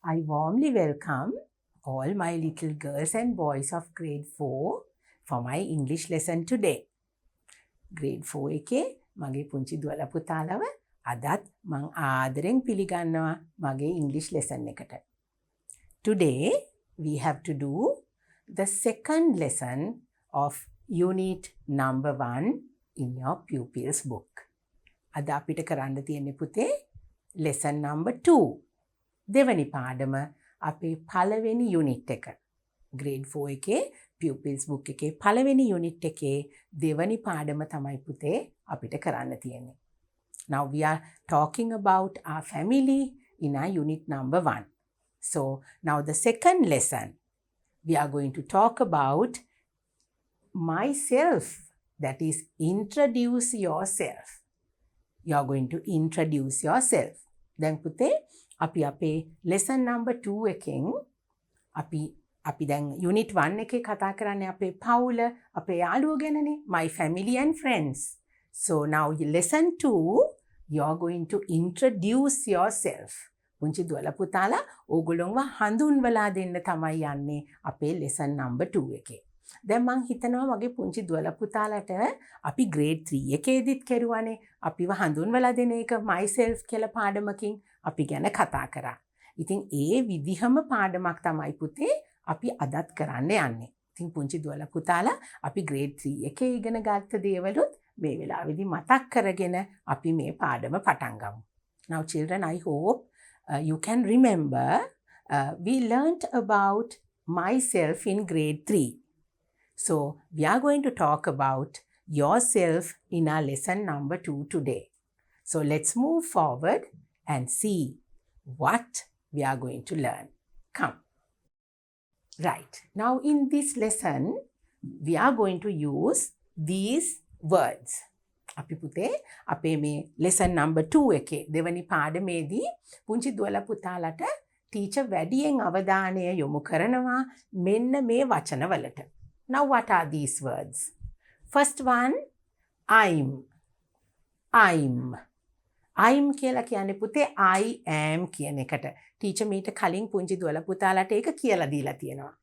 I warmly welcome all my little girls and boys of grade 4 for my English lesson today. Grade 4 එකේ මගේ පුංචි දුවලා පුතාලව අදත් මං ආදරෙන් පිළිගන්නවා මගේ English lesson එකට. Today we have to do the second lesson of unit number 1 in your pupils book. අද අපිට කරන්න තියෙන්නේ පුතේ lesson number 2. දෙවනි පාඩම අපේ පළවෙනි යුනිට් එක. grade 4 එකේ pupils book එකේ පළවෙනි යුනිට් එකේ දෙවනි පාඩම තමයි පුතේ අපිට කරන්න තියෙන්නේ. Now we are talking about our family in our unit number 1. So now the second lesson we are going to talk about myself, that is introduce yourself. You are going to introduce yourself. දැන් පුතේ අපි අපේ lesson number 2 එකෙන් අපි දැන් unit 1 එකේ කතා කරන්නේ අපේ පවුල, අපේ යාළුවෝ ගැනනේ, my family and friends. So now lesson 2 you are going to introduce yourself. පුංචි දුවලා පුතාලා ඕගොල්ලෝව හඳුන්වලා දෙන්න තමයි යන්නේ අපේ lesson number 2 එකේ. දැන් මං හිතනවා මගේ පුංචි දුවලා පුතාලට අපි grade 3 එකේදීත් කෙරුවානේ අපිව හඳුන්වලා දෙන එක myself කියලා පාඩමකින් අපි ගැන කතා කරා. ඉතින් ඒ විදිහම පාඩමක් තමයි පුතේ අපි අදත් කරන්න යන්නේ. ඉතින් පුංචි දුවලා පුතාලා අපි grade 3 එකේ ඉගෙන ගත්ත දේවලුත් මේ වෙලාවේදී මතක් කරගෙන අපි මේ පාඩම පටන් ගමු. Now children, I hope you can remember we learnt about myself in grade 3. So we are going to talk about yourself in our lesson number 2 today. So let's move forward and see what we are going to learn. Come. Right. Now in this lesson, we are going to use these words. අපි පුතේ අපේ මේ lesson number 2 එකේ දෙවනි පාඩමේදී පුංචි දුවලා පුතාලට teacher වැඩියෙන් අවධානය යොමු කරනවා මෙන්න මේ වචනවලට. Now what are these words? First one, I'm. I'm කියලා කියන්නේ පුතේ I am කියන එකට. ටීචර් මීට කලින් පුංචි දුවලා පුතාලට ඒක කියලා දීලා තියෙනවා.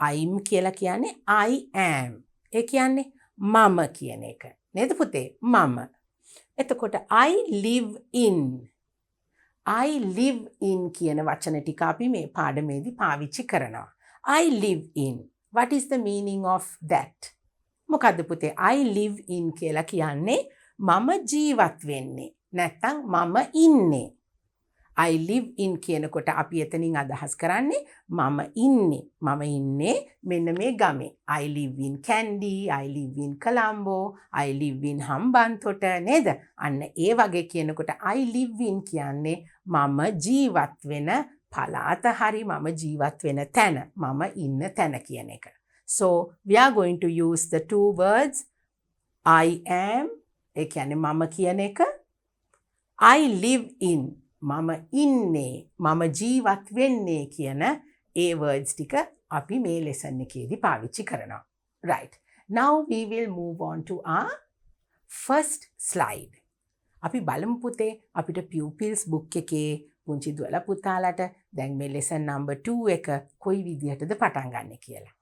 I'm කියලා කියන්නේ I am. ඒ කියන්නේ මම කියන එක. නේද පුතේ? මම. එතකොට I live in. I live in කියන වචන ටික අපි මේ පාඩමේදී පාවිච්චි කරනවා. I live in. What is the meaning of that? මොකද්ද පුතේ? I live in කියලා කියන්නේ මම ජීවත් වෙන්නේ. නැත්තම් මම ඉන්නේ. I live in කියනකොට අපි එතනින් අදහස් කරන්නේ මම ඉන්නේ මෙන්න මේ ගමේ. I live in Kandy, I live in Colombo, I live in Hambantota නේද? අන්න ඒ වගේ කියනකොට I live in කියන්නේ මම ජීවත් වෙන පළාත හරි මම ජීවත් වෙන තැන, මම ඉන්න තැන කියන එක. So we are going to use the two words I am ඒ කියන්නේ මම කියන එක, I live in මම ඉන්නේ, මම ජීවත් වෙන්නේ කියන ඒ words ටික අපි මේ lesson එකේදී පාවිච්චි කරනවා. Right. Now we will move on to our first slide. අපි බලමු පුතේ අපිට pupils book එකේ පුංචි දුවලා පුතාලට දැන් මේ lesson number 2 එක කොයි විදිහටද පටන් ගන්න කියලා.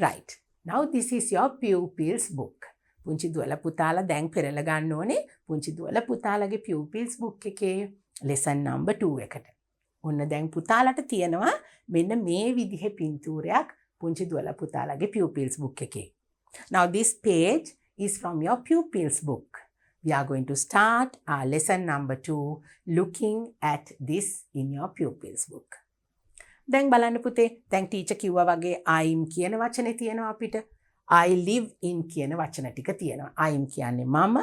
Right. Now this is your pupils book. පුංචි දුවලා පුතාලා දැන් පෙරලා ගන්න ඕනේ පුංචි දුවලා පුතාලගේ pupils book එකේ lesson number 2 එකට. ඔන්න දැන් පුතාලට තියෙනවා මෙන්න මේ විදිහේ පින්තූරයක් පුංචි දුවලා පුතාලගේ pupils book එකේ. Now this page is from your pupils book. We are going to start our lesson number 2 looking at this in your pupils book. දැන් බලන්න පුතේ දැන් ටීචර් කිව්වා වගේ I'm කියන වචනේ තියෙනවා අපිට. I live in කියන වචන ටික තියෙනවා. I'm කියන්නේ මම,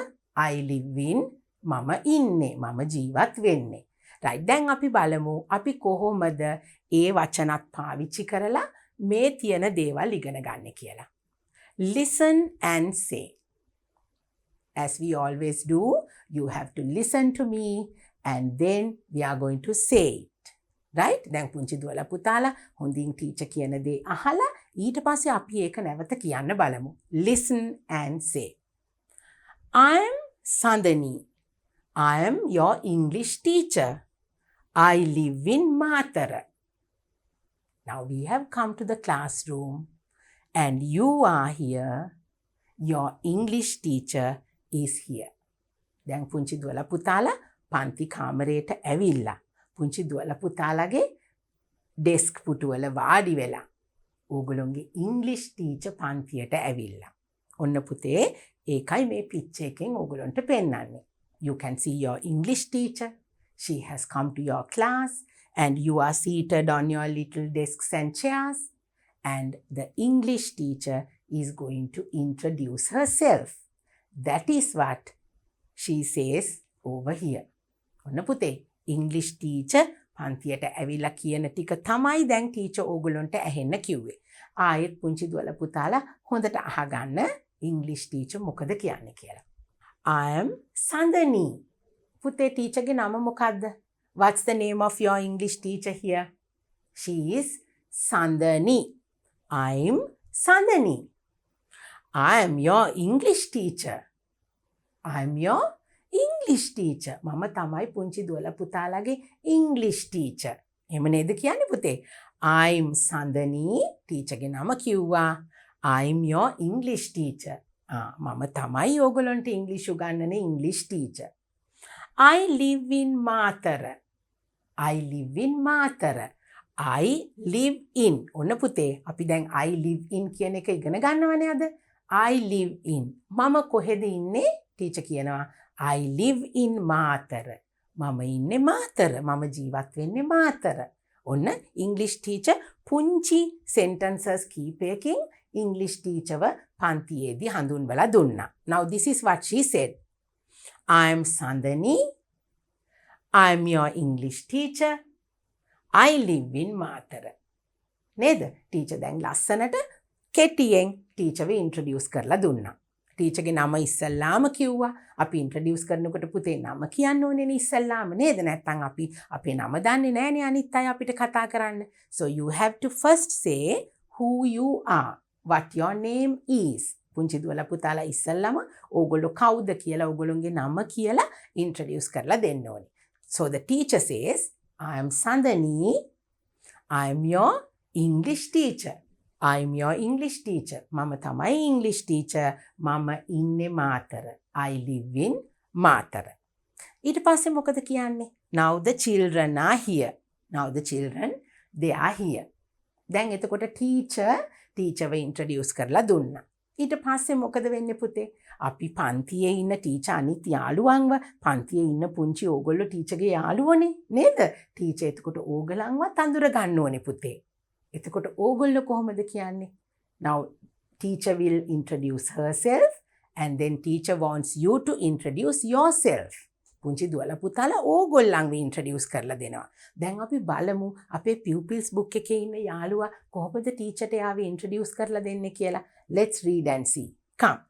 I live in මම ඉන්නේ, මම ජීවත් වෙන්නේ. right. දැන් අපි බලමු අපි කොහොමද ඒ වචනත් පාවිච්චි කරලා මේ තියෙන දේවල් ඉගෙන ගන්න කියලා. Listen and say. As we always do, you have to listen to me and then we are going to say it. Right? දැන් පුංචි දුවලා පුතාලා හොඳින් ටීචර් කියන දේ අහලා ඊට පස්සේ අපි ඒක නැවත කියන්න බලමු. Listen and say. I'm Sandani. I am your English teacher. I live in Matara. Now we have come to the classroom and you are here. Your English teacher is here. දැන් පුංචි දුවලා පුතාලා පන්ති කාමරයට ඇවිල්ලා. පුංචි දුවලා පුතාලාගේ ඩෙස්ක් පුටුවල වාඩි වෙලා. ඕගොල්ලෝගේ ඉංග්‍රීසි ටීචර් පන්තියට ඇවිල්ලා. ඔන්න පුතේ ඒකයි මේ පිච් එකෙන් ඕගොල්ලන්ට පෙන්නන්නේ. You can see your English teacher. She has come to your class and you are seated on your little desks and chairs. And the English teacher is going to introduce herself. That is what she says over here. ඔන්න පුතේ English teacher පන්තියට ඇවිල්ලා කියන ටික තමයි දැන් teacher ඕගොල්ලන්ට ඇහෙන්න කිව්වේ. ආයෙත් පුංචි දුවලා පුතාලා හොඳට අහගන්න English teacher මොකද කියන්නේ කියලා. I am Sandani. පුතේ ටීචර්ගේ නම මොකද්ද? What's the name of your English teacher here? She is Sandani. I'm Sandani. I am your English teacher. I'm your English teacher. මම තමයි පුංචි දුවලා පුතාලාගේ English teacher. එහෙම නේද කියන්නේ පුතේ? I'm Sandani. ටීචර්ගේ නම කිව්වා. I'm your English teacher. මම තමයි ඕගොල්ලන්ට ඉංග්‍රීසි උගන්වන English teacher. I live in Matara. I live in Matara. I live in. ඔන්න පුතේ අපි දැන් I live in කියන එක ඉගෙන ගන්නවනේ අද. I live in. මම කොහෙද ඉන්නේ? ටීචර් කියනවා I live in Matara. මම ඉන්නේ මාතර. මම ජීවත් වෙන්නේ මාතර. ඔන්න English teacher පුංචි sentences කීපයකින් English teacherව පන්තියේදී හඳුන්වලා දුන්නා. Now this is what she said. I am Sandani. I am your English teacher. I live in Matara. නේද? ටීචර් දැන් ලස්සනට කෙටියෙන් ටීචර්ව ඉන්ට්‍රොඩියුස් කරලා දුන්නා. ටීචර්ගේ නම ඉස්සල්ලාම කිව්වා. අපි ඉන්ට්‍රොඩියුස් කරනකොට පුතේ නම කියන්න ඕනේ ඉස්සල්ලාම නේද? නැත්නම් අපි අපේ නම දන්නේ නැහනේ අනිත් අය අපිට කතා කරන්න. So you have to first say who you are, what your name is. පුංචි දුවලා පුතාලා ඉස්සල්ලාම ඕගොල්ලෝ කවුද කියලා ඕගොල්ලෝගේ නම කියලා ඉන්ට්‍රොඩියුස් කරලා දෙන්න ඕනේ. So the teacher says, I am Sandani. I am your English teacher. I am your English teacher. මම තමයි English teacher. මම ඉන්නේ Matara. I live in Matara. ඊට පස්සේ මොකද කියන්නේ? Now the children are here. Now the children, they are here. දැන් එතකොට ටීචර්ව ඉන්ට්‍රොඩියුස් කරලා දුන්නා. ඊට පස්සේ මොකද වෙන්නේ පුතේ? අපි පන්තියේ ඉන්න ටීචර් අනිත් යාළුවන්ව පන්තියේ ඉන්න පුංචි ඕගොල්ලෝ ටීචර්ගේ යාළුවනේ නේද? ටීචර් එතකොට ඕගලන්වත් අඳුර ගන්න ඕනේ පුතේ. එතකොට ඕගොල්ලෝ කොහොමද කියන්නේ? Now teacher will introduce herself and then teacher wants you to introduce yourself. පුංචි දුවලා පුතාලා ඕගොල්ලන්ව ඉන්ට්‍රොඩියුස් කරලා දෙනවා. දැන් අපි බලමු අපේ pupils book එකේ ඉන්න යාළුවා කොහොමද ටීචර්ට යාව ඉන්ට්‍රොඩියුස් කරලා දෙන්නේ කියලා. Let's read and see. Come.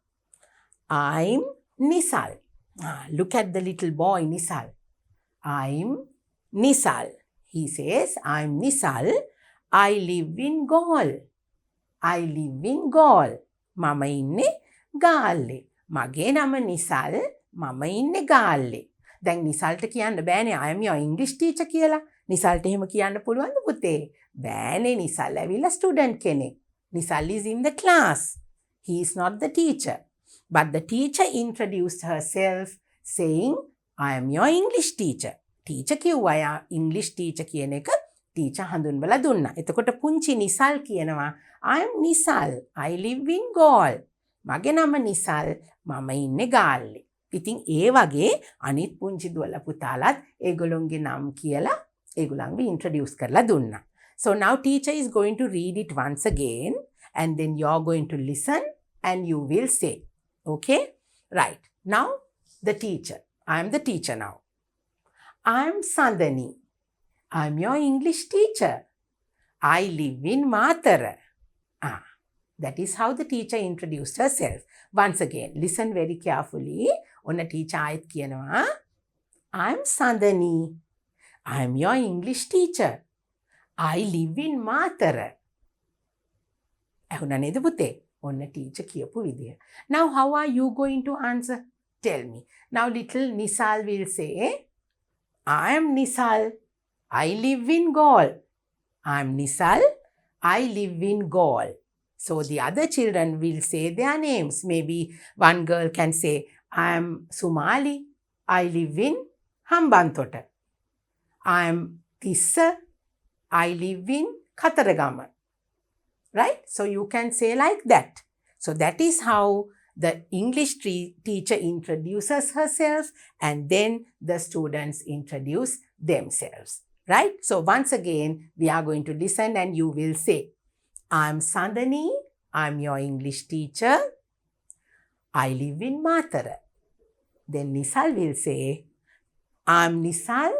I'm Nisal. Look at the little boy Nisal. I'm Nisal. He says, I'm Nisal. I live in Gaul. I live in Gaul. මම ඉන්නේ ගාල්ලේ. මගේ නම නිසල්. මම ඉන්නේ ගාල්ලේ. දැන් නිසල්ට කියන්න බෑනේ I am your English teacher කියලා. නිසල්ට එහෙම කියන්න පුළුවන්ද පුතේ? බෑනේ නිසල් ඇවිල්ලා ස්ටුඩන්ට් කෙනෙක්. Nisal is in the class. He is not the teacher. But the teacher introduced herself saying, I am your English teacher. Teacher කිව්වා English teacher කියන එක teacher හඳුන්වලා දුන්නා. එතකොට පුංචි නිසල් කියනවා I am Nisal. I live in Gaul. මගේ නම නිසල්. මම ඉන්නේ ගාල්ලේ. ඉතින් ඒ වගේ අනිත් පුංචි දුවලා පුතාලත් ඒගොල්ලොන්ගේ නම් කියලා ඒගොල්ලන්ව introduce කරලා දුන්නා. So now teacher is going to read it once again and then you're going to listen and you will say. Okay? Right. Now the teacher. I am the teacher now. I am Sandani. I am your English teacher. I live in Matara. That is how the teacher introduced herself. Once again, listen very carefully. Onna teacher ayat kiyanwa. I am Sandani. I am your English teacher. I live in Matara. ඇහුණා නේද පුතේ? ඔන්න teacher කියපු විදිය. Now how are you going to answer? Tell me. Now little Nisal will say, I am Nisal. I live in Gaul. I am Nisal. I live in Gaul. So the other children will say their names. Maybe one girl can say, I am Sumali. I live in Hambantota. I am Tissa. I live in Kataragama. Right? So you can say like that. So that is how the English teacher introduces herself, and then the students introduce themselves. Right? So once again, we are going to listen and you will say, I'm Sandani. I'm your English teacher. I live in Matara. Then Nisal will say, I'm Nisal.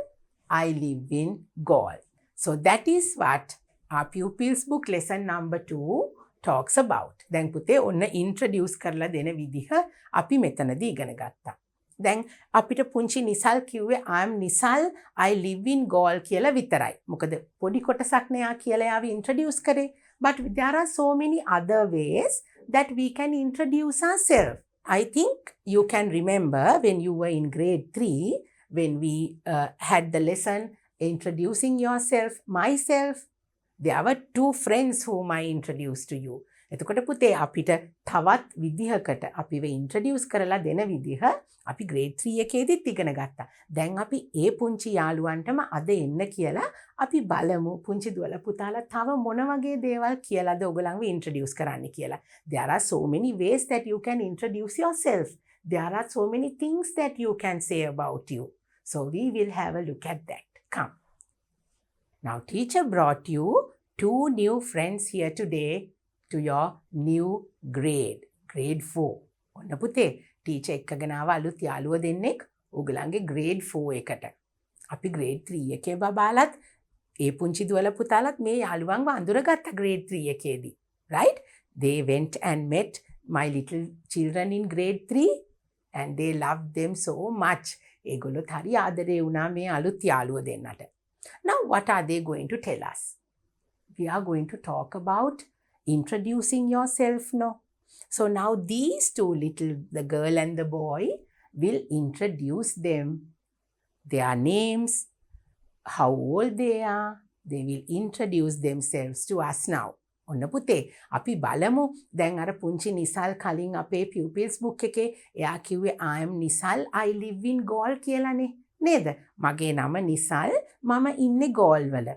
I live in Gaul. So that is what our pupils book lesson number 2 talks about. දැන් පුතේ ඔන්න introduce කරලා දෙන විදිහ අපි මෙතනදී ඉගෙන ගත්තා. දැන් අපිට පුංචි නිසල් කිව්වේ I am Nisal, I live in Gaul කියලා විතරයි. මොකද පොඩි කොටසක් නේ ආ කියලා යාව introduce කරේ. But there are so many other ways that we can introduce ourselves. I think you can remember when you were in grade 3, when we had the lesson introducing yourself, myself, there were 2 friends whom I introduced to you. එතකොට පුතේ අපිට තවත් විදිහකට අපිව introduce කරලා දෙන විදිහ අපි grade 3 එකේදීත් ඉගෙන ගත්තා. දැන් අපි ඒ පුංචි යාළුවන්ටම අද එන්න කියලා අපි බලමු පුංචි දුවල පුතාලා තව මොන වගේ දේවල් කියලාද ඔයගලන්ව ඉන්ට්‍රොඩියුස් කරන්න කියලා. There are so many ways that you can introduce yourself. There are so many things that you can say about you. So we will have a look at that. Come. Now teacher brought you 2 new friends here today to your new grade, grade 4. ඔන්න පුතේ teacher එක්කගෙන ආව අලුත් යාළුව දෙන්නෙක් ඔයගලන්ගේ grade 4 එකට. අපි grade 3 එකේ බබාලත් ඒ පුංචි දුවල පුතාලත් මේ යාළුවන්ව අඳුරගත්ත grade 3 එකේදී. Right? They went and met my little children in grade 3 and they loved them so much. ඒගොල්ලොත් හරි ආදරේ වුණා මේ අලුත් යාළුව දෙන්නට. Now what are they going to tell us? We are going to talk about introducing yourself, no? So now these 2 little, the girl and the boy, will introduce them, their names, how old they are. They will introduce themselves to us now. ඔන්න පුතේ අපි බලමු දැන් අර පුංචි නිසල් කලින් අපේ pupils book එකේ එයා කිව්වේ I am Nisal, I live in Gaul කියලානේ නේද? මගේ නම නිසල්, මම ඉන්නේ ගෝල් වල.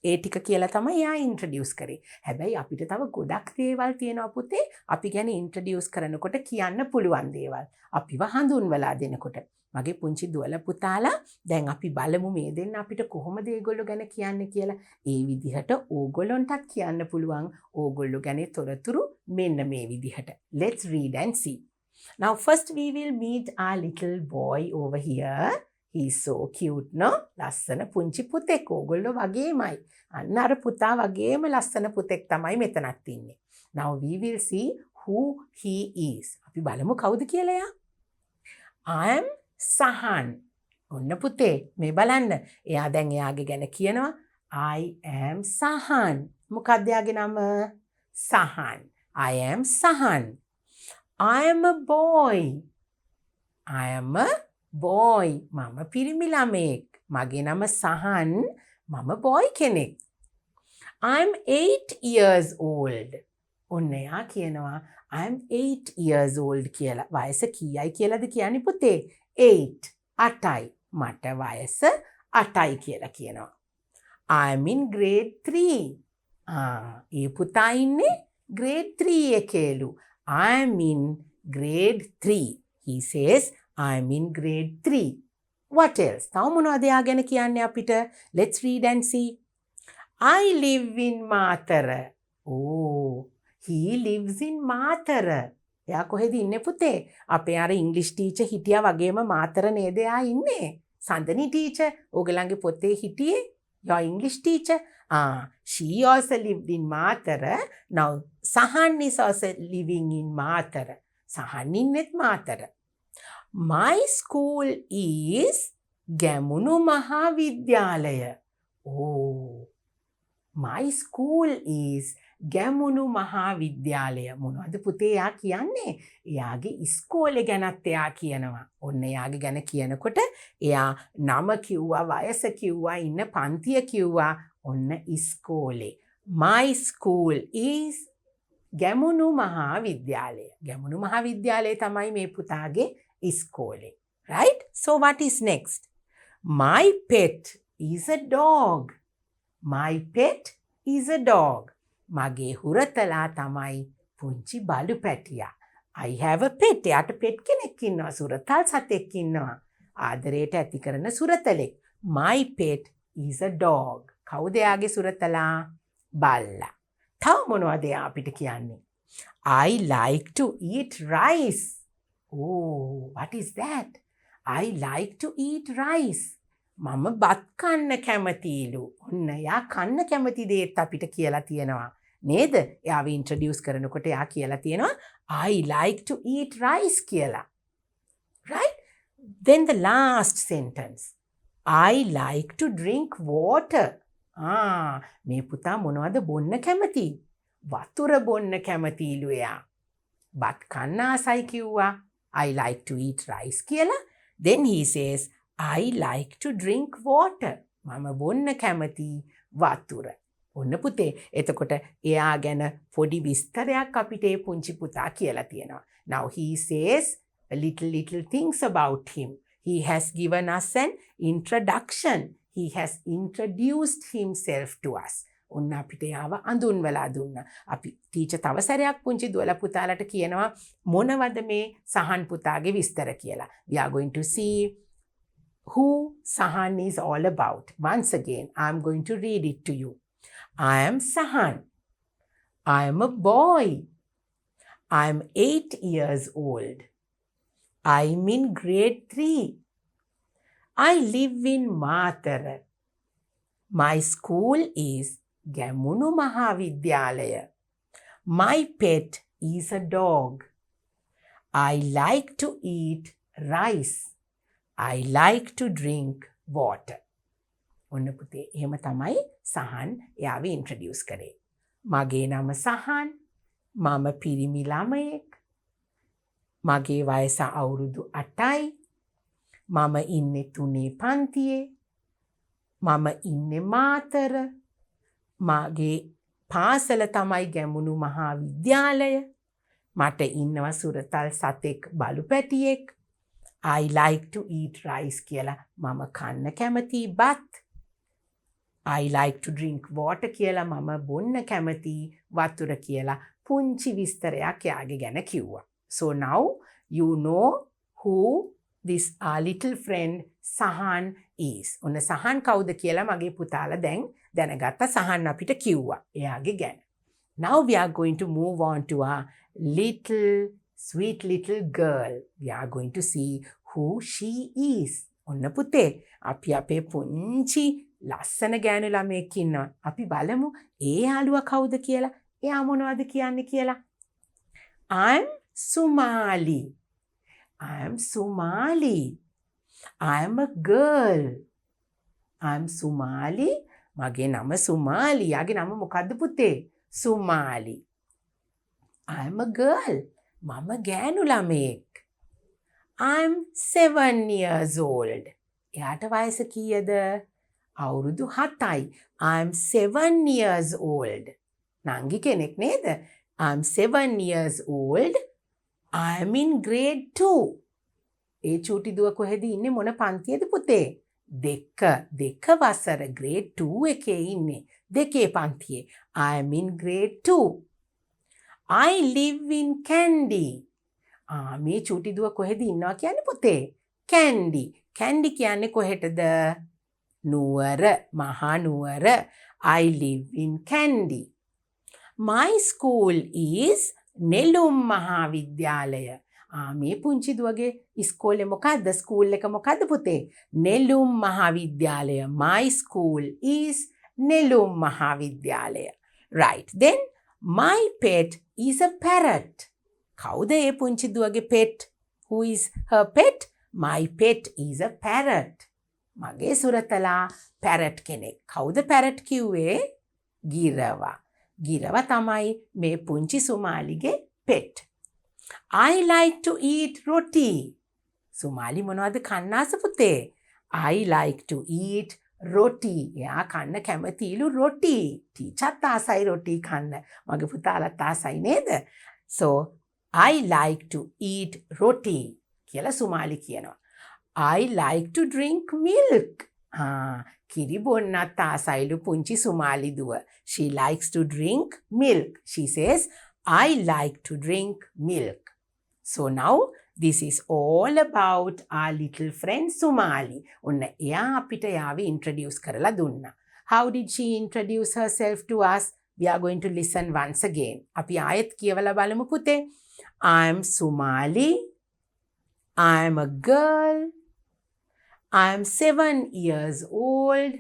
ඒ ටික කියලා තමයි එයා ඉන්ට්‍රොඩියුස් කරේ. හැබැයි අපිට තව ගොඩක් දේවල් තියෙනවා පුතේ. අපි ගැන ඉන්ට්‍රොඩියුස් කරනකොට කියන්න පුළුවන් දේවල්. අපිව හඳුන්වලා දෙනකොට. මගේ පුංචි දුවල පුතාලා දැන් අපි බලමු මේ දෙන්න අපිට කොහොමද ඒගොල්ලෝ ගැන කියන්නේ කියලා. ඒ විදිහට ඕගොල්ලන්ටත් කියන්න පුළුවන් ඕගොල්ලෝ ගැන තොරතුරු මෙන්න මේ විදිහට. Let's read and see. Now first we will meet our little boy over here. He's so cute, no? ලස්සන පුංචි පුතෙක් ඕගොල්ලෝ වගේමයි. අන්න අර පුතා වගේම ලස්සන පුතෙක් තමයි මෙතනත් ඉන්නේ. Now we will see who he is. අපි බලමු කවුද කියලා යා. I am Sahan. ඔන්න පුතේ මේ බලන්න. එයා දැන් එයාගේ ගැන කියනවා I am Sahan. මොකක්ද එයාගේ නම? Sahan. I am Sahan. I am a boy. I am a boy. මම පිරිමි ළමෙක්. මගේ නම සහන්. මම boy කෙනෙක්. I'm 8 years old. ඔන්න එයා කියනවා I'm 8 years old කියලා. වයස කීයයි කියලාද කියන්නේ පුතේ? 8. 8යි. මට වයස 8යි කියලා කියනවා. I'm in grade 3. ඒ පුතා ඉන්නේ grade 3 එකේලු. I'm in grade 3. He says I'm in grade 3. What else? තව මොනවද එයා ගැන කියන්නේ අපිට? Let's read and see. I live in Matara. Oh, he lives in Matara. එයා කොහෙද ඉන්නේ පුතේ? අපේ අර ඉංග්‍රීසි ටීචර් හිටියා වගේම මාතර නේද එයා ඉන්නේ? සඳනි ටීචර් ඔයගලන්ගේ පොතේ හිටියේ? Your English teacher? She also lived in Matara. Now, Sahan is also living in Matara. Sahan innet Matara. My school is Gamunu Mahavidyalaya. Oh, my school is Gamunu Mahavidyalaya. මොනවද පුතේ එයා කියන්නේ? එයාගේ ඉස්කෝලේ ගැනත් එයා කියනවා. ඔන්න එයාගේ ගැන කියනකොට එයා නම කිව්වා, වයස කිව්වා, ඉන්න පන්තිය කිව්වා. ඔන්න ඉස්කෝලේ. My school is Gemunu මහාවිද්‍යාලය. Gemunu මහාවිද්‍යාලය තමයි මේ පුතාගේ ඉස්කෝලේ. Right? So what is next? My pet is a dog. My pet is a dog. මගේ හුරතලා තමයි පුංචි බලු පැටියා. I have a pet. එයාට pet කෙනෙක් ඉන්නවා. සුරතල් සතෙක් ඉන්නවා. ආදරයට ඇති කරන සුරතලෙක්. My pet is a dog. කවුද එයාගේ සුරතලා? බල්ලා. තව මොනවද එයා අපිට කියන්නේ? I like to eat rice. Oh, what is that? I like to eat rice. මම බත් කන්න කැමතිලු. ඔන්න එයා කන්න කැමති දේත් අපිට කියලා තියෙනවා. නේද? එයාව ඉන්ට්‍රොඩියුස් කරනකොට එයා කියලා තියෙනවා I like to eat rice කියලා. Right? Then the last sentence. I like to drink water. මේ පුතා මොනවද බොන්න කැමති? වතුර බොන්න කැමතිලු එයා. බත් කන්න ආසයි කිව්වා. I like to eat rice කියලා. Then he says I like to drink water. මම බොන්න කැමති වතුර. ඔන්න පුතේ. එතකොට එයා ගැන පොඩි විස්තරයක් අපිට ඒ පුංචි පුතා කියලා තියෙනවා. Now he says a little things about him. He has given us an introduction. He has introduced himself to us. ඔන්න අපිට යාව අඳුන්වලා දුන්නා. අපි ටීචර් තව සැරයක් පුංචි දුවලා පුතාලට කියනවා මොනවද මේ සහන් පුතාගේ විස්තර කියලා. We are going to see who Sahan is all about. Once again, I am going to read it to you. I am Sahan. I am a boy. I am 8 years old. I am in grade 3. I live in Matara. My school is Gamunu Mahavidyalaya. My pet is a dog. I like to eat rice. I like to drink water. ඔන්න පුතේ එහෙම තමයි සහන් එයාව introduce කරේ. මගේ නම සහන්. මම පිරිමි ළමයෙක්. මගේ වයස අවුරුදු 8යි. මම ඉන්නේ 3 පන්තියේ. මම ඉන්නේ මාතර. මගේ පාසල තමයි ගැමුණු මහාවිද්‍යාලය. මට ඉන්නවා සුරතල් සතෙක් බලු පැටියෙක්. I like to eat rice කියලා මම කන්න කැමති බත්. I like to drink water කියලා මම බොන්න කැමති වතුර කියලා පුංචි විස්තරයක් යාගේ ගැන කිව්වා. So now you know who this little friend Sahan is. ඔන්න සහන් කවුද කියලා මගේ පුතාලා දැන් දැනගත්තා. සහන් අපිට කිව්වා එයාගේ ගැන. Now we are going to move on to our sweet little girl. We are going to see who she is. ඔන්න පුතේ අපි අපේ පුංචි ලස්සන ගෑනු ළමයෙක් ඉන්නවා. අපි බලමු ඒ යාළුවා කවුද කියලා. එයා මොනවද කියන්නේ කියලා. I'm Sumali. I'm Sumali. I'm a girl. I'm Sumali. මගේ නම සුමාලි. යාගේ නම මොකද්ද පුතේ? සුමාලි. I'm a girl. මම ගෑනු ළමයෙක්. I'm 7 years old. එයාට වයස කීයද? අවුරුදු 7යි. I'm 7 years old. නංගි කෙනෙක් නේද? I'm 7 years old. I'm in grade 2. ඒ චූටි දුව කොහෙද ඉන්නේ? මොන පන්තියේද පුතේ? දෙක වසර grade 2 එකේ ඉන්නේ. දෙකේ පන්තියේ. I'm in grade 2. I live in Kandy. මේ චූටි දුව කොහෙද ඉන්නවා කියන්නේ පුතේ? Kandy. Kandy කියන්නේ කොහෙටද? නුවර, මහා නුවර. I live in Kandy. My school is Nelum Mahavidyalaya. මේ පුංචි දුවගේ ඉස්කෝලේ මොකද්ද? ස්කූල් එක මොකද්ද පුතේ? Nelum Mahavidyalaya. My school is Nelum Mahavidyalaya. Right. Then my pet is a parrot. කවුද ඒ පුංචි දුවගේ pet? Who is her pet? My pet is a parrot. මගේ සුරතලා parrot කෙනෙක්. කවුද parrot කිව්වේ? ගිරවා. ගිරවා තමයි මේ පුංචි සුමාලිගේ pet. I like to eat roti. සුමාලි මොනවද කන්න ආස පුතේ? I like to eat රොටි. එයා කන්න කැමතිලු රොටි. ටීචර්ත් ආසයි රොටි කන්න. මගේ පුතාලත් ආසයි නේද? So I like to eat roti කියලා සුමාලි කියනවා. I like to drink milk. කිරි බොන්නත් ආසයිලු පුංචි සුමාලි දුව. She likes to drink milk. She says, I like to drink milk. So now this is all about our little friend Sumali. ඔන්න එයා අපිට යාවි introduce කරලා දුන්නා. How did she introduce herself to us? We are going to listen once again. අපි ආයෙත් කියවලා බලමු පුතේ. I'm Sumali. I'm a girl. I'm 7 years old.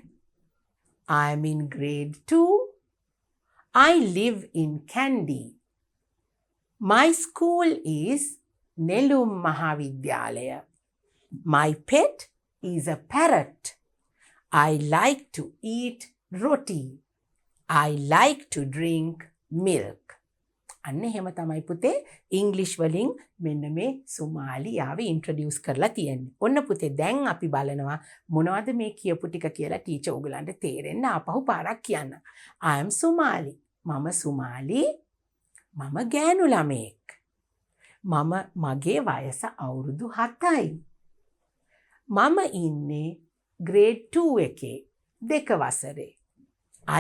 I'm in grade 2. I live in Kandy. My school is Nelum Mahavidyalaya. My pet is a parrot. I like to eat roti. I like to drink milk. අන්න එහෙම තමයි පුතේ ඉංග්‍රීසි වලින් මෙන්න මේ සුමාලි යාවේ introduce කරලා තියෙන්නේ. ඔන්න පුතේ දැන් අපි බලනවා මොනවද මේ කියපු ටික කියලා ටීචර් ඔයගලන්ට තේරෙන්න ආපහු පාරක් කියන්න. I am Sumali. මම සුමාලි. මම ගෑනු ළමයෙක්. මගේ වයස අවුරුදු 7යි. මම ඉන්නේ grade 2 එකේ දෙක වසරේ.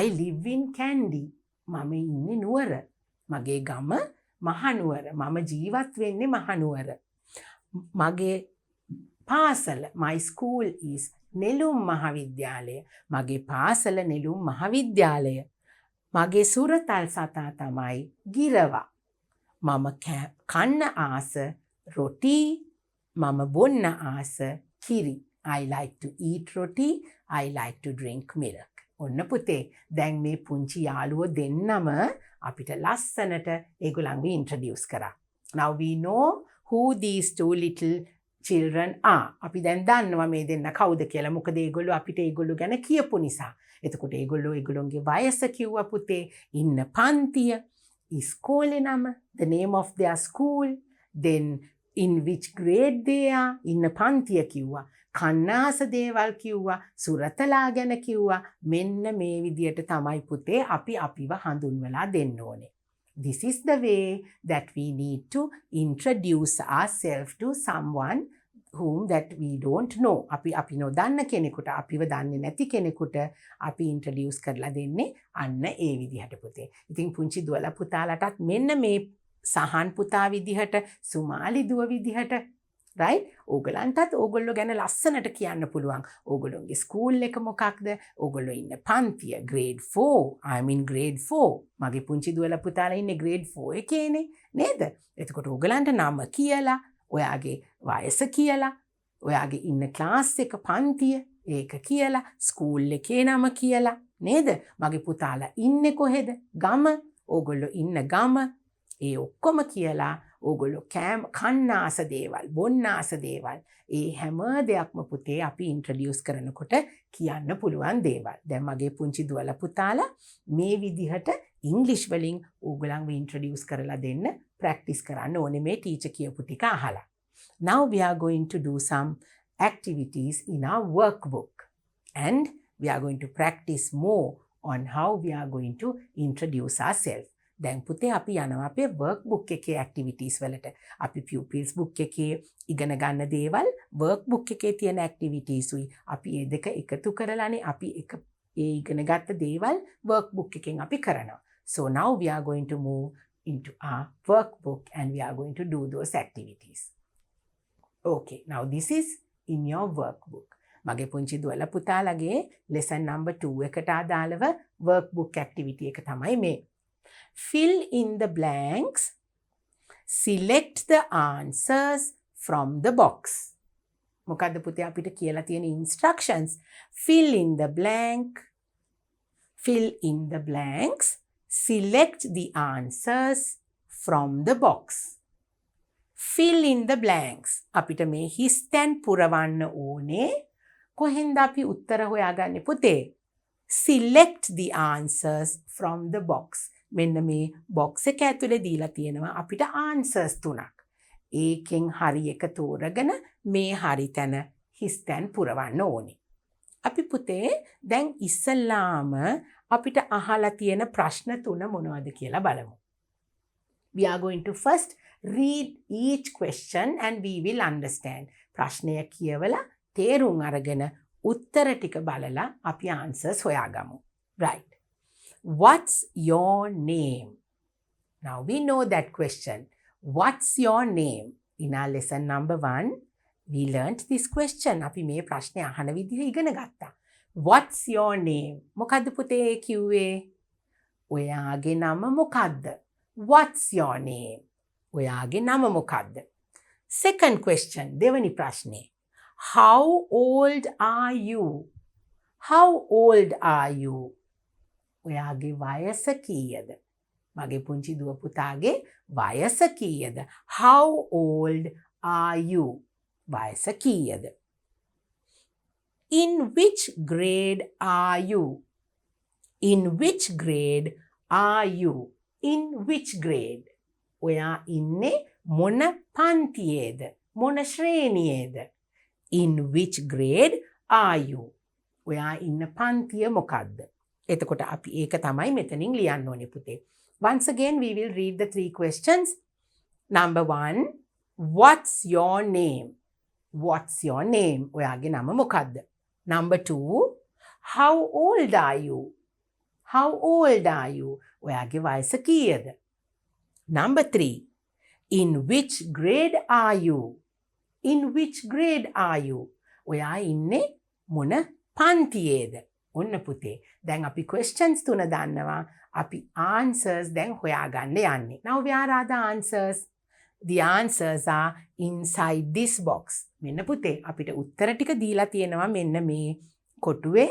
I live in Kandy. මම ඉන්නේ නුවර. මගේ ගම මහනුවර. මම ජීවත් වෙන්නේ මහනුවර. මගේ පාසල my school is නෙළුම් මහාවිද්‍යාලය. මගේ පාසල නෙළුම් මහාවිද්‍යාලය. මගේ සුරතල් සතා තමයි ගිරවා. මම කන්න ආස රොටි. මම බොන්න ආස කිරි. I like to eat roti. I like to drink milk. ඔන්න පුතේ දැන් මේ පුංචි යාළුවෝ දෙන්නම අපිට ලස්සනට ඒගොල්ලන්ව ඉන්ට්‍රොඩියුස් කරා. Now we know who these two little children are. අපි දැන් දන්නවා මේ දෙන්න කවුද කියලා. මොකද ඒගොල්ලෝ අපිට ඒගොල්ලෝ ගැන කියපු නිසා. එතකොට ඒගොල්ලෝගේ වයස කිව්වා පුතේ, ඉන්න පන්තිය, ඉස්කෝලේ නම, the name of their school, then in which grade they are, ඉන්න පන්තිය කිව්වා. කන්නාස දේවල් කිව්වා, සුරතලා ගැන කිව්වා. මෙන්න මේ විදියට තමයි පුතේ අපි අපිව හඳුන්වලා දෙන්න ඕනේ. This is the way that we need to introduce ourselves to someone whom that we don't know. අපි නොදන්න කෙනෙකුට, අපිව දන්නේ නැති කෙනෙකුට අපි introduce කරලා දෙන්නේ අන්න ඒ විදිහට පුතේ. ඉතින් පුංචි දුවලා පුතාලටත් මෙන්න මේ සහන් පුතා විදිහට, සුමාලි දුව විදිහට right? ඕගලන්ටත් ඕගොල්ලෝ ගැන ලස්සනට කියන්න පුළුවන්. ඕගොල්ලෝගේ ස්කූල් එක මොකක්ද? ඕගොල්ලෝ ඉන්න පන්තිය grade 4. I'm in grade 4. මගේ පුංචි දුවලා පුතාලා ඉන්නේ grade 4 එකේනේ නේද? එතකොට ඕගලන්ට නම කියලා, ඔයාගේ වයස කියලා, ඔයාගේ ඉන්න ක්ලාස් එක පන්තිය ඒක කියලා, ස්කූල් එකේ නම කියලා නේද? මගේ පුතාලා ඉන්නේ කොහෙද? ගම, ඕගොල්ලෝ ඉන්න ගම, ඒ ඔක්කොම කියලා ඕගොල්ලෝ කන්න ආස දේවල්, බොන්න ආස දේවල්, ඒ හැම දෙයක්ම පුතේ අපි ඉන්ට්‍රොඩියුස් කරනකොට කියන්න පුළුවන් දේවල්. දැන් මගේ පුංචි දුවලා පුතාලා මේ විදිහට ඉංග්‍රීසි වලින් ඕගොල්ලන්ව ඉන්ට්‍රොඩියුස් කරලා දෙන්න ප්‍රැක්ටිස් කරන්න ඕනේ මේ ටීචර් කියපු ටික අහලා. Now we are going to do some activities in our workbook and we are going to practice more on how we are going to introduce ourselves. දැන් පුතේ අපි යනවා අපේ workbook එකේ activities වලට. අපි pupils book එකේ ඉගෙන ගන්න දේවල් workbook එකේ තියෙන activities උයි. අපි මේ දෙක එකතු කරලානේ අපි ඒ ඉගෙන ගත්ත දේවල් workbook එකෙන් අපි කරනවා. So now we are going to move into our workbook and we are going to do those activities. Okay, now this is in your workbook. මගේ පුංචි දුවලා පුතාලගේ lesson number 2 එකට අදාළව workbook activity එක තමයි මේ. Fill in the blanks. Select the answers from the box. මොකද්ද පුතේ අපිට කියලා තියෙන instructions? Fill in the blank. Fill in the blanks. Select the answers from the box. Fill in the blanks. අපිට මේ හිස් තැන් පුරවන්න ඕනේ. කොහෙන්ද අපි උත්තර හොයාගන්නේ පුතේ? Select the answers from the box. මෙන්න මේ box එක ඇතුලේ දීලා තියෙනවා අපිට answers 3ක්. ඒකෙන් හරි එක තෝරගෙන මේ හරි තැන හිස් තැන් පුරවන්න ඕනේ. අපි පුතේ දැන් ඉස්සල්ලාම අපිට අහලා තියෙන ප්‍රශ්න 3 මොනවද කියලා බලමු. We are going to first read each question and we will understand. ප්‍රශ්නය කියවලා තේරුම් අරගෙන උත්තර ටික බලලා අපි answers හොයාගමු. Right. What's your name? Now we know that question. What's your name? In our lesson number 1, we learnt this question. අපි මේ ප්‍රශ්නේ අහන විදිහ ඉගෙන ගත්තා. What's your name? මොකද්ද පුතේ කිව්වේ? ඔයාගේ නම මොකද්ද? What's your name? ඔයාගේ නම මොකද්ද? Second question, දෙවනි ප්‍රශ්නේ. How old are you? How old are you? ඔයාගේ වයස කීයද? මගේ පුංචි දුව පුතාගේ වයස කීයද? How old are you? වයස කීයද? In which grade are you? In which grade are you? In which grade? ඔයා ඉන්නේ මොන පන්තියේද? මොන ශ්‍රේණියේද? In which grade are you? ඔයා ඉන්න පන්තිය මොකක්ද? එතකොට අපි ඒක තමයි මෙතනින් ලියන්න ඕනේ පුතේ. Once again we will read the 3 questions. Number 1, what's your name? What's your name? ඔයාගේ නම මොකක්ද? Number 2, how old are you? How old are you? ඔයාගේ වයස කීයද? Number 3, in which grade are you? In which grade are you? ඔයා ඉන්නේ මොන පන්තියේද? ඔන්න පුතේ. දැන් අපි questions 3 දන්නවා. අපි answers දැන් හොයාගන්න යන්නේ. Now where are the answers? The answers are inside this box. මෙන්න පුතේ අපිට උත්තර ටික දීලා තියෙනවා මෙන්න මේ කොටුවේ.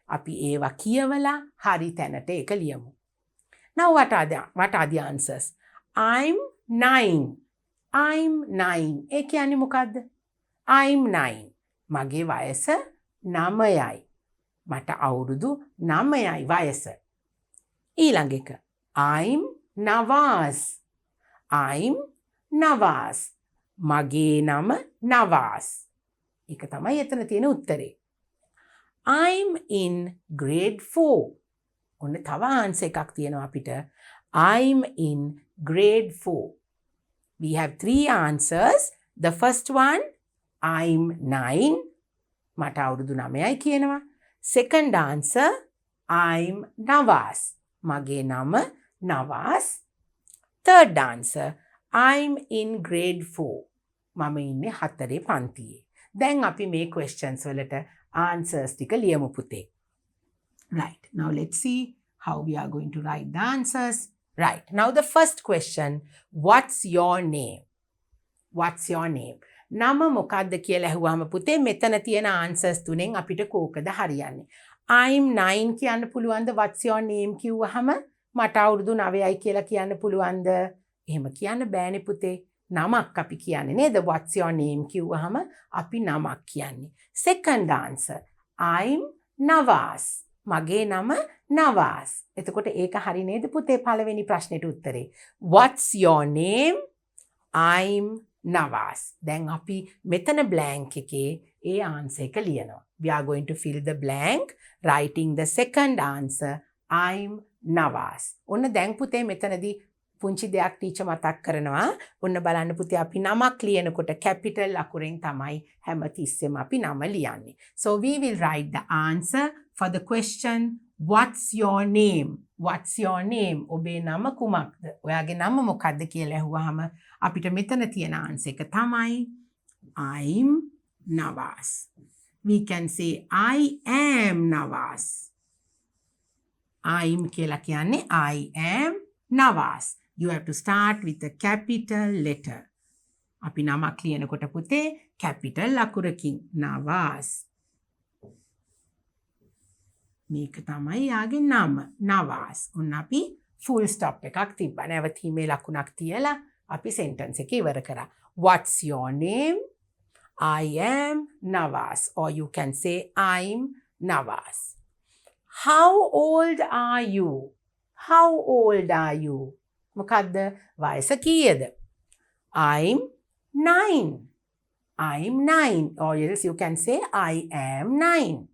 අපි ඒවා කියවලා හරි තැනට ඒක ලියමු. Now what are the answers? I'm 9. I'm 9. ඒ කියන්නේ මොකද්ද? I'm 9. මගේ වයස 9යි. මට අවුරුදු 9යි වයස. ඊළඟ එක. I'm Nawaz. I'm Nawaz. මගේ නම Nawaz. ඒක තමයි එතන තියෙන උත්තරේ. I'm in grade 4. ඔන්න තව ආන්සර් එකක් තියෙනවා අපිට. I'm in grade 4. We have 3 answers. The first one, I'm 9. මට අවුරුදු 9යි කියනවා. Second answer, I'm Nawaz. මගේ නම Nawaz. Third answer, I'm in grade 4. මම ඉන්නේ 4 පන්තියේ. දැන් අපි මේ questions වලට answers ටික ලියමු පුතේ. Right. Now let's see how we are going to write the answers. Right. Now the first question, what's your name? What's your name? නම මොකක්ද කියලා අහුවාම පුතේ මෙතන තියෙන answers තුනෙන් අපිට කෝකද හරියන්නේ? I'm 9 කියන්න පුළුවන්ද? What's your name කිව්වහම මට අවුරුදු 9යි කියලා කියන්න පුළුවන්ද? එහෙම කියන්න බෑනේ පුතේ. නමක් අපි කියන්නේ නේද? What's your name කිව්වහම අපි නමක් කියන්නේ. Second answer, I'm Nawaz. මගේ නම Nawaz. එතකොට ඒක හරි නේද පුතේ පළවෙනි ප්‍රශ්නෙට උත්තරේ. What's your name? I'm Nawaz. දැන් අපි මෙතන blank එකේ ඒ answer එක ලියනවා. We are going to fill the blank writing the second answer, I'm Nawaz. ඔන්න දැන් පුතේ මෙතනදී පුංචි දෙයක් ටීචර් මතක් කරනවා. ඔන්න බලන්න පුතේ අපි නමක් ලියනකොට capital අකුරෙන් තමයි හැමතිස්සෙම අපි නම ලියන්නේ. So we will write the answer for the question, what's your name? What's your name? ඔබේ නම කුමක්ද? ඔයාගේ නම මොකක්ද කියලා අහුවාම අපිට මෙතන තියෙන answer එක තමයි I'm Nawaz. We can say I am Nawaz. I'm කියලා කියන්නේ I am Nawaz. You have to start with a capital letter. අපි නමක් ලියනකොට පුතේ capital අකුරකින් Nawaz. මේක තමයි යාගේ නම Nawaz. ඔන්න අපි full stop එකක් තිබ්බා. නැවතීමේ ලකුණක් තියලා අපි sentence එක ඉවර කරා. What's your name? I am Nawaz. Or you can say I'm Nawaz. How old are you? How old are you? මොකද්ද? වයස කීයද? I'm 9. I'm 9. Or else you can say I am 9.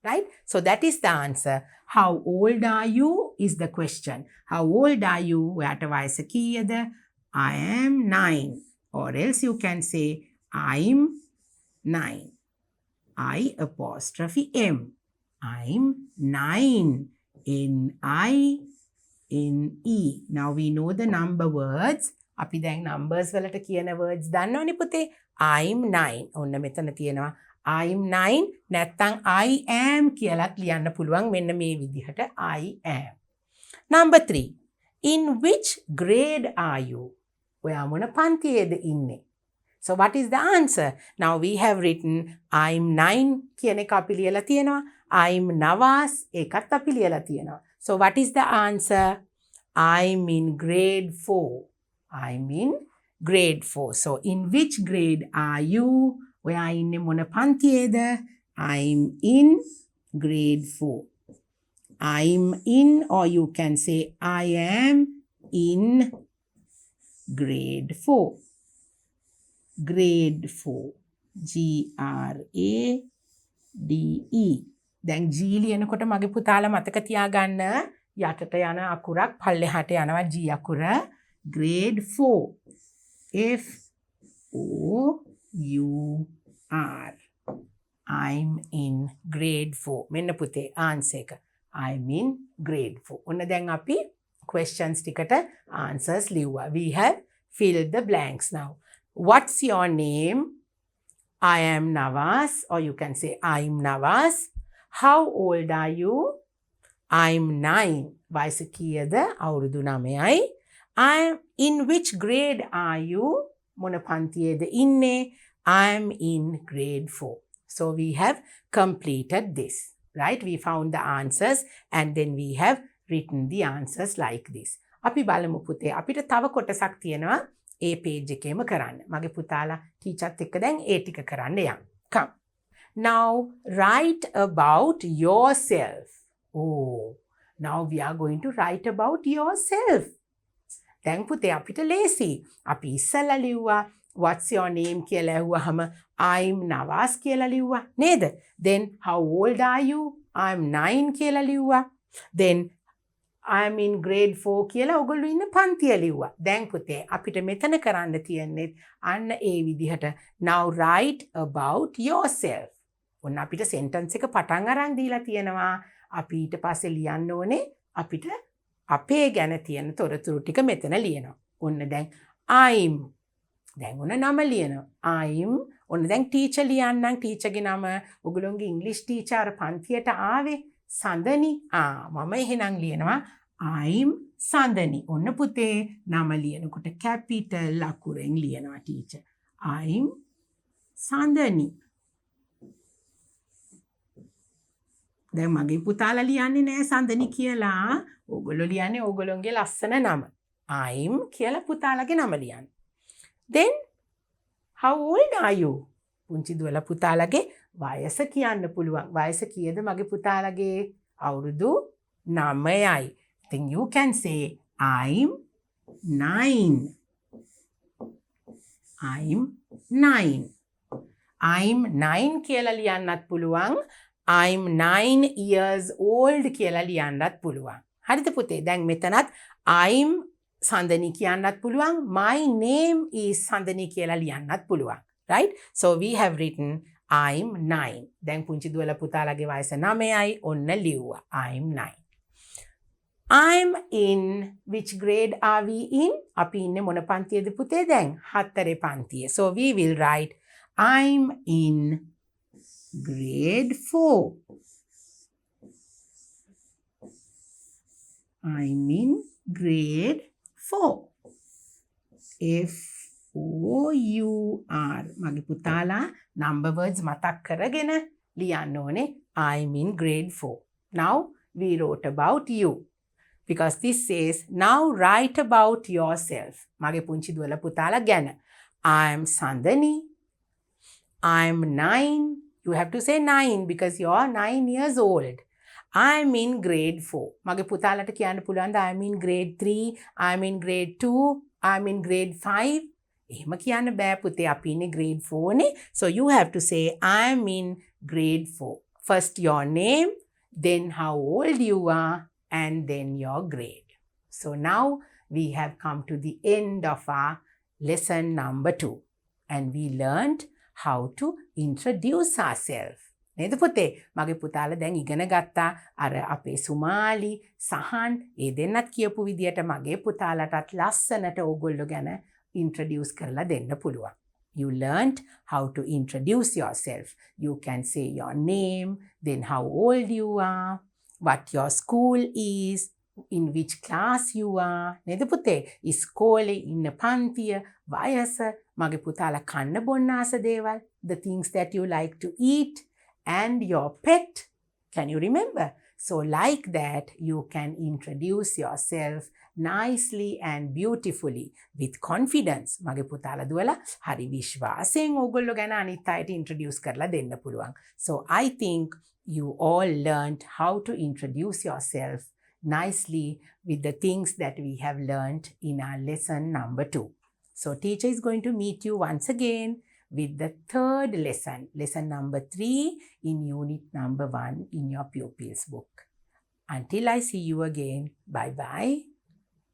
right? So that is the answer. How old are you is the question. How old are you? ඔයාට වයස කීයද? I am 9. Or else you can say I'm 9. I apostrophe M. I'm 9. N-I-N-E. Now we know the number words. අපි දැන් numbers වලට කියන words දන්නවනේ පුතේ. I'm 9. ඔන්න මෙතන තියෙනවා I'm 9 නැත්තම් I am කියලාත් ලියන්න පුළුවන් මෙන්න මේ විදිහට I am. Number 3. In which grade are you? ඔයා මොන පන්තියේද ඉන්නේ? So what is the answer? Now we have written I'm 9 කියන එක අපි ලියලා තියෙනවා. I'm Nawaz ඒකත් අපි ලියලා තියෙනවා. So what is the answer? I'm in grade 4. I'm in grade 4. So in which grade are you? ඔයා ඉන්නේ මොන පන්තියේද? I'm in grade 4. I'm in, or you can say I am in grade 4. Grade 4. G-R-A-D-E. දැන් G ලියනකොට මගේ පුතාලා මතක තියාගන්න යටට යන අකුරක් පල්ලෙහාට යනවා G අකුර. Grade 4. F-O-U-R. I'm in grade 4. මෙන්න පුතේ answer එක. I'm in grade 4. ඔන්න දැන් අපි questions ටිකට answers ලිව්වා. We have filled the blanks now. What's your name? I am Nawaz, or you can say I'm Nawaz. How old are you? I'm 9. වයස කීයද? අවුරුදු 9යි. I'm in which grade are you? මොන පන්තියේද ඉන්නේ? I'm in grade 4. So we have completed this, right? We found the answers and then we have written the answers like this. අපි බලමු පුතේ අපිට තව කොටසක් තියෙනවා ඒ page එකේම කරන්න. මගේ පුතාලා ටීචර්ත් එක්ක දැන් ඒ ටික කරන්න යන්න. Come. Now write about yourself. Oh, now we are going to write about yourself. දැන් පුතේ අපිට ලේසි. අපි ඉස්සෙල්ලා ලිව්වා what's your name කියලා ඇහුවහම I'm Nawaz කියලා ලිව්වා නේද? Then how old are you? I'm 9 කියලා ලිව්වා. Then I'm in grade 4 කියලා ඔයගොල්ලෝ ඉන්න පන්තිය ලිව්වා. දැන් පුතේ අපිට මෙතන කරන්න තියෙන්නේ අන්න ඒ විදිහට now write about yourself. ඔන්න අපිට sentence එක පටන් අරන් දීලා තියෙනවා. අපි ඊට පස්සේ ලියන්න ඕනේ අපිට අපේ ගැන තියෙන තොරතුරු ටික මෙතන ලියනවා. ඔන්න දැන් I'm. දැන් ඔන්න නම ලියනවා. I'm. ඔන්න දැන් ටීචර් ලියන්නම් ටීචර්ගේ නම. ඔයගොල්ලෝගේ ඉංග්‍රීසි ටීචර් පන්තියට ආවේ සඳනි. මම එහෙනම් ලියනවා I'm සඳනි. ඔන්න පුතේ නම ලියනකොට කැපිටල් අකුරෙන් ලියනවා ටීචර්. I'm සඳනි. දැන් මගේ පුතාලා ලියන්නේ නෑ සඳනි කියලා. ඕගොල්ලෝ ලියන්නේ ඕගොල්ලෝගේ ලස්සන නම. I'm කියලා පුතාලගේ නම ලියන්න. Then how old are you? පුංචි දුවලා පුතාලගේ වයස කියන්න පුළුවන්. වයස කීයද මගේ පුතාලගේ? අවුරුදු 9යි. Then you can say I'm 9. I'm 9. I'm 9 කියලා ලියන්නත් පුළුවන්. I'm 9 years old කියලා ලියන්නත් පුළුවන්. හරිද පුතේ? දැන් මෙතනත් I'm සඳනි කියන්නත් පුළුවන්. My name is සඳනි කියලා ලියන්නත් පුළුවන්. Right? So we have written I'm 9. දැන් පුංචි දුවලා පුතාලගේ වයස 9යි. ඔන්න ලිව්වා. I'm 9. I'm in which grade are we in? අපි ඉන්නේ මොන පන්තියේද පුතේ දැන්? 4 පන්තියේ. So we will write I'm in grade 4. I'm in grade 4. F-O-U-R. මගේ පුතාලා number words මතක් කරගෙන ලියන්න ඕනේ. I'm in grade 4. Now we wrote about you. Because this says, now write about yourself. මගේ පුංචි දුවලා පුතාලා ගැන. I'm Sandhani. I'm 9. You have to say 9 because you're 9 years old. I'm in grade 4. මගේ පුතාලට කියන්න පුළුවන්ද I'm in grade 3, I'm in grade 2, I'm in grade 5. එහෙම කියන්න බෑ පුතේ අපි ඉන්නේ grade 4 නේ. So you have to say I'm in grade 4. First your name, then how old you are, and then your grade. So now we have come to the end of our lesson number 2 and we learned how to introduce ourselves. නේද පුතේ? මගේ පුතාලා දැන් ඉගෙන ගත්තා අර අපේ සුමාලි සහන් ඒ දෙන්නත් කියපු විදියට මගේ පුතාලටත් ලස්සනට ඕගොල්ලෝ ගැන introduce කරලා දෙන්න පුළුවන්. You learned how to introduce yourself. You can say your name, then how old you are, what your school is, in which class you are. නේද පුතේ? ඉස්කෝලේ ඉන්න පන්තිය, වයස, මගේ පුතාලා කන්න බොන්න ආස දේවල්, the things that you like to eat, and your pet. Can you remember? So like that, you can introduce yourself nicely and beautifully with confidence. මගේ පුතාලා දුවලා හරි විශ්වාසයෙන් ඕගොල්ලෝ ගැන අනිත් අයට introduce කරලා දෙන්න පුළුවන්. So I think you all learned how to introduce yourself nicely with the things that we have learned in our lesson number 2. So teacher is going to meet you once again with the third lesson number 3 in unit number 1 in your pupils book. Until I see you again, bye-bye.